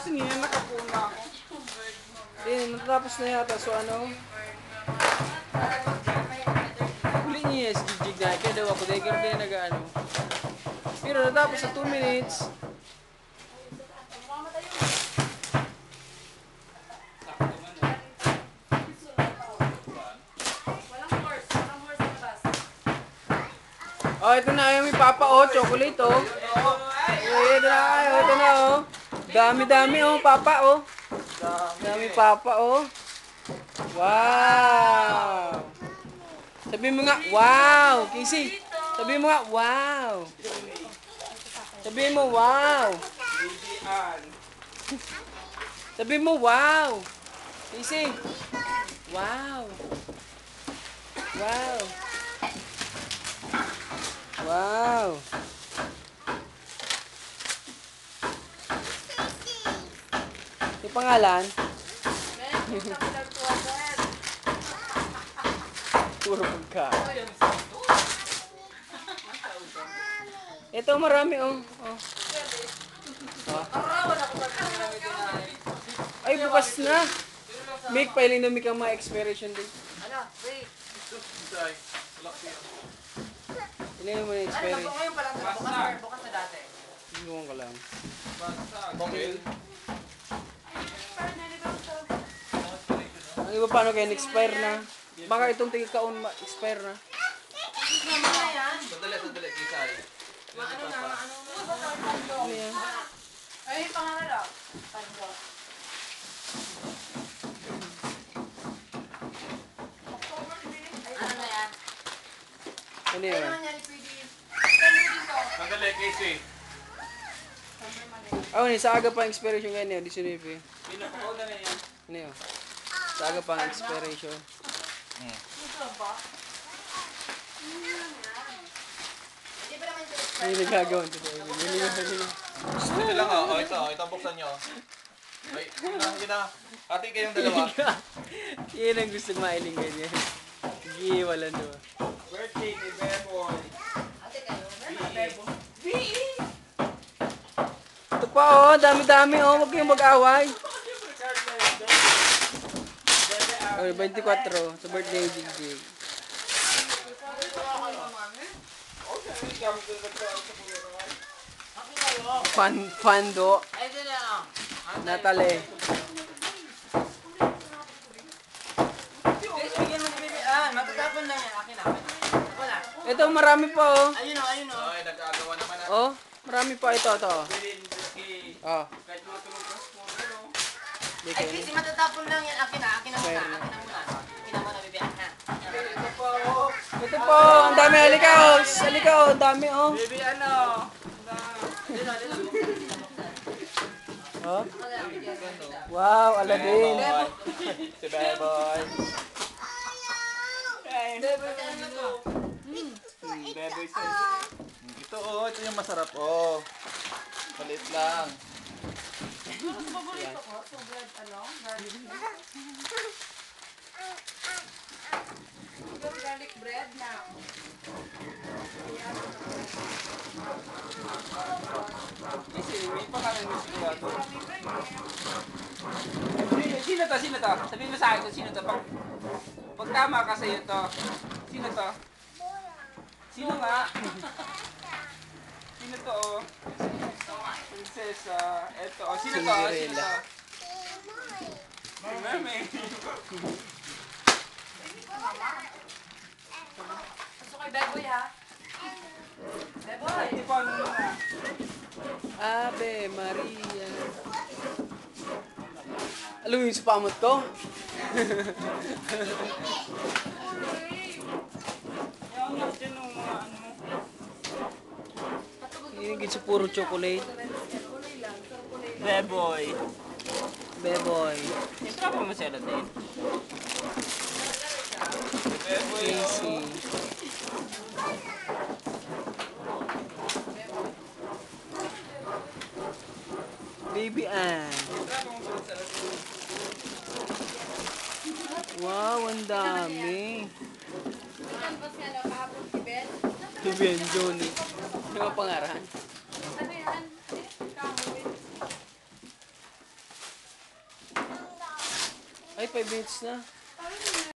Sige, nakapuna ako. Natapos na yata. So ano? Huli niya yes, jig na. Kaya daw ako. Dahil karoon din nag-ano. Pero natapos sa 2 minutes. Oh, ito na yung may papa oh, chocolate oh. Ito na, ito na oh. Dami-dami oh, papa oh. Dami papa oh. Wow. Sabi mo nga, wow. Casey, sabi mo nga, wow. Sabi mo, wow. Sabi mo, wow. Casey, wow. Wow. Wow. Yung pangalan? Puro pagkain. Ito marami oh. Oh. Ay bukas na. Make pailing na may kang mga expiration date. Ano? Wait. Ilan mo yung expiration? Ngayon pa lang bukas na dati. Iwan ka lang. Bongil. Ang iba paano kaya expire na? Baka itong tigakaon expire na. Sandali, Kisay. Ano yan? Ay, pangalan daw. Pando. Ano na yan? Ano yan? Sandali, Casey. Oh, ni sa aga pa ang expiration ganyan, 19. Pinapakauna na yan. Ano yun? Sa aga pa ang expiration. Ano yung nagagawan ito? Ito lang oh. Ito buksan nyo. Ay, yun na. Ate kayong dalawa. Yan ang gusto mailing ganyan. Sige, wala no. Birthday ni Beboy. Ate kayo. Ito pa oh, dami-dami oh, huwag kayong mag-away. Oh, 24 sa birthday ni Jigjig. Fando, Ay, ito na. Natalie. Bigyan mo ni Bibi. Matatapon lang yan. Akin na. Wala. Ito marami pa oh. Ayun o, ayun o. Ay, nag-agawa naman na. Oh, marami pa ito. Oh. Kahit mga tulong transport, no? Ay, Chris, matatapon lang yan. Akin na muna. Akin na muna, Bibi. Ito po, oh. Ito po, ang dami halikaw. Halikaw, ang dami oh. Baby, ano? Oh. Wow, Aladdin. Si Beboy. Beboy sa ito oh, ito yung masarap oh. Maliit lang. Mas paborito ko, so bread, garlic bread na. Kasi may pangalan mo sigurado. Sino to? Sabihin mo sa akin kung sino to. Pag tama ka sa'yo to. Sino to? Sino nga? Sino to oh? Prinsesa. Eto oh. Sino to? Sino to? Mami. Gusto kay Beboy ha? Beboy! Hindi pa ano na. Ave Maria. Alam mo yung spamot ko? Yung nga dyan yung mga ano. Hinigit sa puro chocolate. Beboy. Beboy. Ito pa masela din. Beboy. Casey. Baby Ann. Wow, ang dami. Si Ben Johnny. Ano ang pangaran? Ano yan? Ay, 5 minutes na.